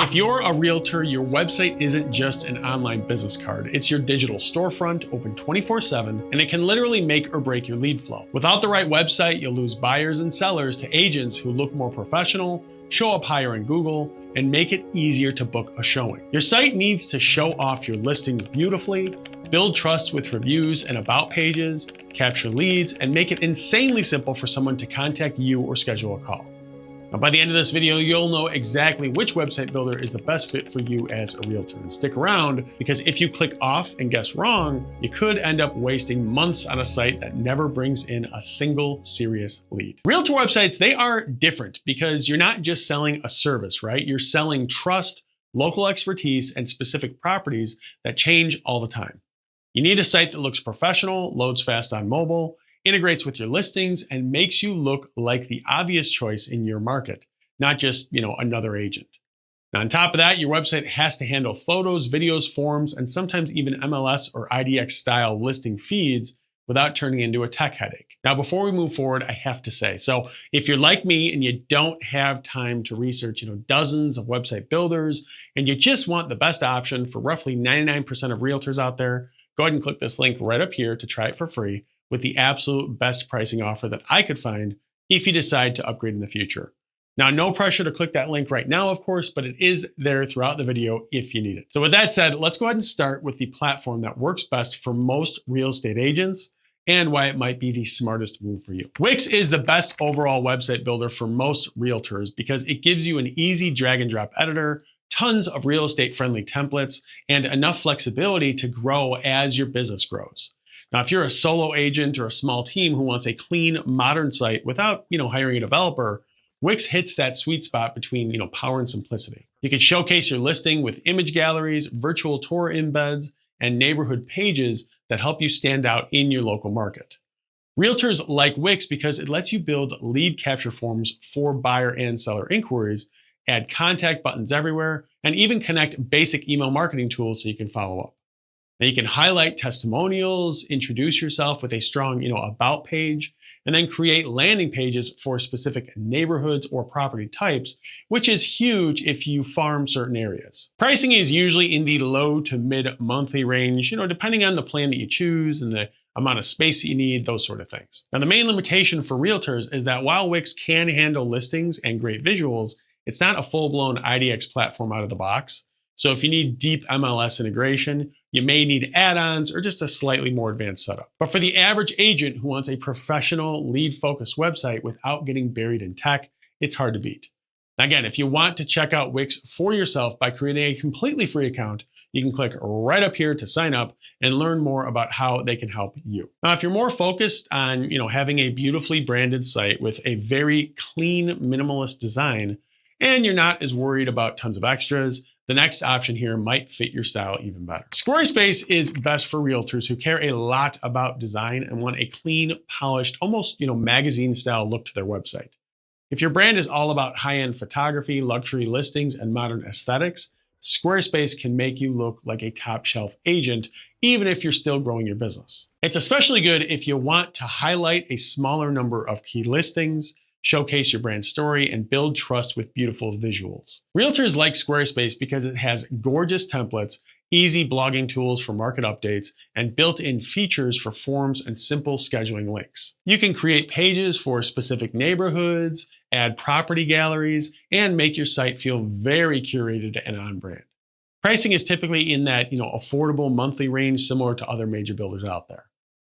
If you're a realtor, your website isn't just an online business card. It's your digital storefront, open 24/7, and it can literally make or break your lead flow. Without the right website, you'll lose buyers and sellers to agents who look more professional, show up higher in Google, and make it easier to book a showing. Your site needs to show off your listings beautifully, build trust with reviews and about pages, capture leads, and make it insanely simple for someone to contact you or schedule a call. Now, by the end of this video, you'll know exactly which website builder is the best fit for you as a realtor. And stick around, because if you click off and guess wrong, you could end up wasting months on a site that never brings in a single serious lead. Realtor websites, they are different because you're not just selling a service, right? You're selling trust, local expertise, and specific properties that change all the time. You need a site that looks professional, loads fast on mobile, integrates with your listings, and makes you look like the obvious choice in your market, not just, another agent. Now, on top of that, your website has to handle photos, videos, forms, and sometimes even MLS or IDX style listing feeds without turning into a tech headache. Now, before we move forward, I have to say, so if you're like me and you don't have time to research, dozens of website builders, and you just want the best option for roughly 99% of realtors out there, go ahead and click this link right up here to try it for free, with the absolute best pricing offer that I could find if you decide to upgrade in the future. Now, no pressure to click that link right now, of course, but it is there throughout the video if you need it. So with that said, let's go ahead and start with the platform that works best for most real estate agents and why it might be the smartest move for you. Wix is the best overall website builder for most realtors because it gives you an easy drag and drop editor, tons of real estate friendly templates, and enough flexibility to grow as your business grows. Now, if you're a solo agent or a small team who wants a clean, modern site without, hiring a developer, Wix hits that sweet spot between, power and simplicity. You can showcase your listing with image galleries, virtual tour embeds, and neighborhood pages that help you stand out in your local market. Realtors like Wix because it lets you build lead capture forms for buyer and seller inquiries, add contact buttons everywhere, and even connect basic email marketing tools so you can follow up. Now, you can highlight testimonials, introduce yourself with a strong, about page, and then create landing pages for specific neighborhoods or property types, which is huge if you farm certain areas. Pricing is usually in the low to mid monthly range, depending on the plan that you choose and the amount of space that you need, those sort of things. Now, the main limitation for realtors is that while Wix can handle listings and great visuals, it's not a full-blown IDX platform out of the box. So if you need deep MLS integration, you may need add-ons or just a slightly more advanced setup. But for the average agent who wants a professional, lead-focused website without getting buried in tech, it's hard to beat. Again, if you want to check out Wix for yourself by creating a completely free account, you can click right up here to sign up and learn more about how they can help you. Now, if you're more focused on, having a beautifully branded site with a very clean, minimalist design, and you're not as worried about tons of extras, the next option here might fit your style even better. Squarespace is best for realtors who care a lot about design and want a clean, polished, almost magazine style look to their website. If your brand is all about high-end photography, luxury listings, and modern aesthetics, Squarespace can make you look like a top shelf agent, even if you're still growing your business. It's especially good if you want to highlight a smaller number of key listings, showcase your brand story, and build trust with beautiful visuals. Realtors like Squarespace because it has gorgeous templates, easy blogging tools for market updates, and built-in features for forms and simple scheduling links. You can create pages for specific neighborhoods, add property galleries, and make your site feel very curated and on brand. Pricing is typically in that, affordable monthly range, similar to other major builders out there.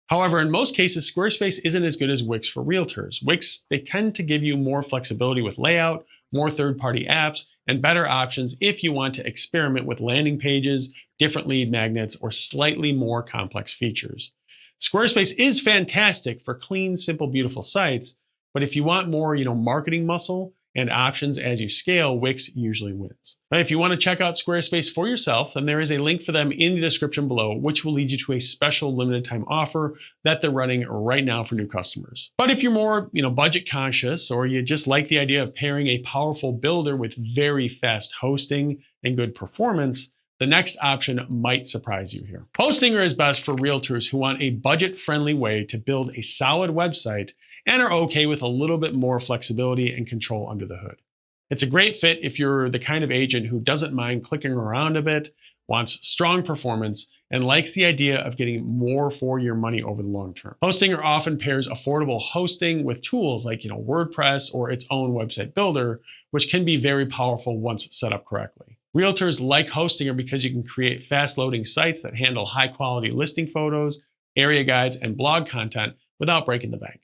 However, in most cases, Squarespace isn't as good as Wix for realtors. Wix, they tend to give you more flexibility with layout, more third-party apps, and better options if you want to experiment with landing pages, different lead magnets, or slightly more complex features. Squarespace is fantastic for clean, simple, beautiful sites, but if you want more, marketing muscle and options as you scale, Wix usually wins. Now, if you want to check out Squarespace for yourself, then there is a link for them in the description below, which will lead you to a special limited time offer that they're running right now for new customers. But if you're more, budget conscious, or you just like the idea of pairing a powerful builder with very fast hosting and good performance, the next option might surprise you here. Hostinger is best for realtors who want a budget-friendly way to build a solid website and are okay with a little bit more flexibility and control under the hood. It's a great fit if you're the kind of agent who doesn't mind clicking around a bit, wants strong performance, and likes the idea of getting more for your money over the long term. Hostinger often pairs affordable hosting with tools like WordPress or its own website builder, which can be very powerful once set up correctly. Realtors like Hostinger because you can create fast-loading sites that handle high-quality listing photos, area guides, and blog content without breaking the bank.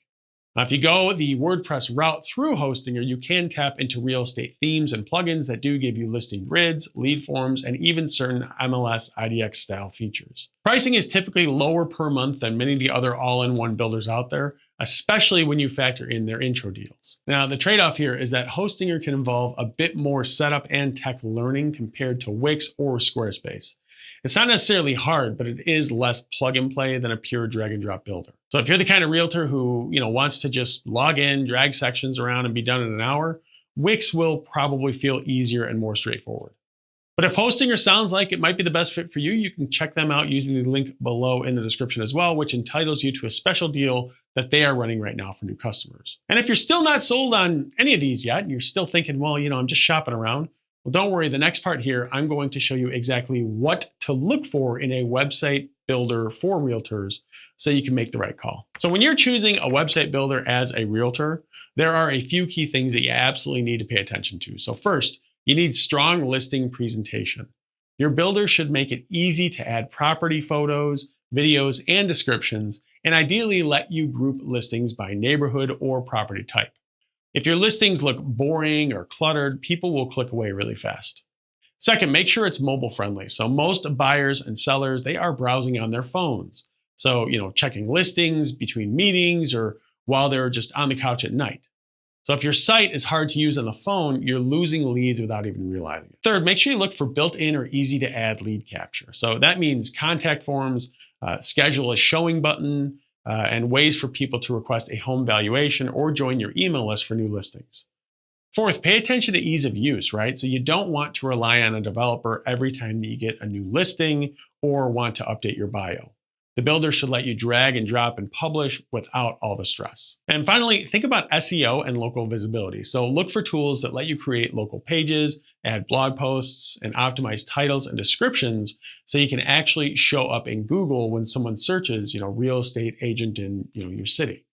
Now, if you go the WordPress route through Hostinger, you can tap into real estate themes and plugins that do give you listing grids, lead forms, and even certain MLS IDX style features. Pricing is typically lower per month than many of the other all-in-one builders out there, especially when you factor in their intro deals. Now, the trade-off here is that Hostinger can involve a bit more setup and tech learning compared to Wix or Squarespace. It's not necessarily hard, but it is less plug and play than a pure drag and drop builder. So if you're the kind of realtor who wants to just log in, drag sections around, and be done in an hour, Wix will probably feel easier and more straightforward. But if Hostinger sounds like it might be the best fit for you, you can check them out using the link below in the description as well, which entitles you to a special deal that they are running right now for new customers. And if you're still not sold on any of these yet, and you're still thinking, well, I'm just shopping around, well, don't worry. The next part here, I'm going to show you exactly what to look for in a website builder for realtors so you can make the right call. So when you're choosing a website builder as a realtor, there are a few key things that you absolutely need to pay attention to. So first, you need strong listing presentation. Your builder should make it easy to add property photos, videos, and descriptions, and ideally let you group listings by neighborhood or property type. If your listings look boring or cluttered, people will click away really fast. Second, make sure it's mobile friendly. So most buyers and sellers, they are browsing on their phones. So, checking listings between meetings or while they're just on the couch at night. So if your site is hard to use on the phone, you're losing leads without even realizing it. Third, make sure you look for built-in or easy to add lead capture. So that means contact forms, schedule a showing button, and ways for people to request a home valuation or join your email list for new listings. Fourth, pay attention to ease of use, right? So you don't want to rely on a developer every time that you get a new listing or want to update your bio. The builder should let you drag and drop and publish without all the stress. And finally, think about SEO and local visibility. So look for tools that let you create local pages, add blog posts, and optimize titles and descriptions so you can actually show up in Google when someone searches, real estate agent in, your city.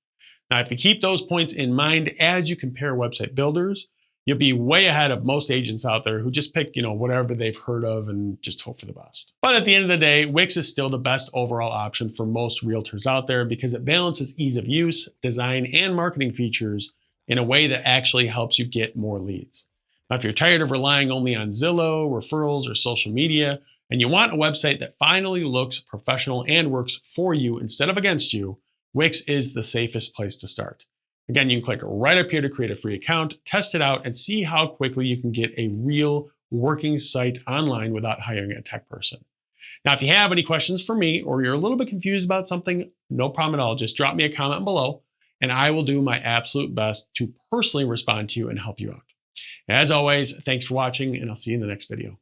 Now, if you keep those points in mind as you compare website builders, you'll be way ahead of most agents out there who just pick, whatever they've heard of and just hope for the best. But at the end of the day, Wix is still the best overall option for most realtors out there because it balances ease of use, design, and marketing features in a way that actually helps you get more leads. Now, if you're tired of relying only on Zillow, referrals, or social media, and you want a website that finally looks professional and works for you instead of against you, Wix is the safest place to start. Again, you can click right up here to create a free account, test it out, and see how quickly you can get a real working site online without hiring a tech person. Now, if you have any questions for me or you're a little bit confused about something, no problem at all. Just drop me a comment below and I will do my absolute best to personally respond to you and help you out. As always, thanks for watching and I'll see you in the next video.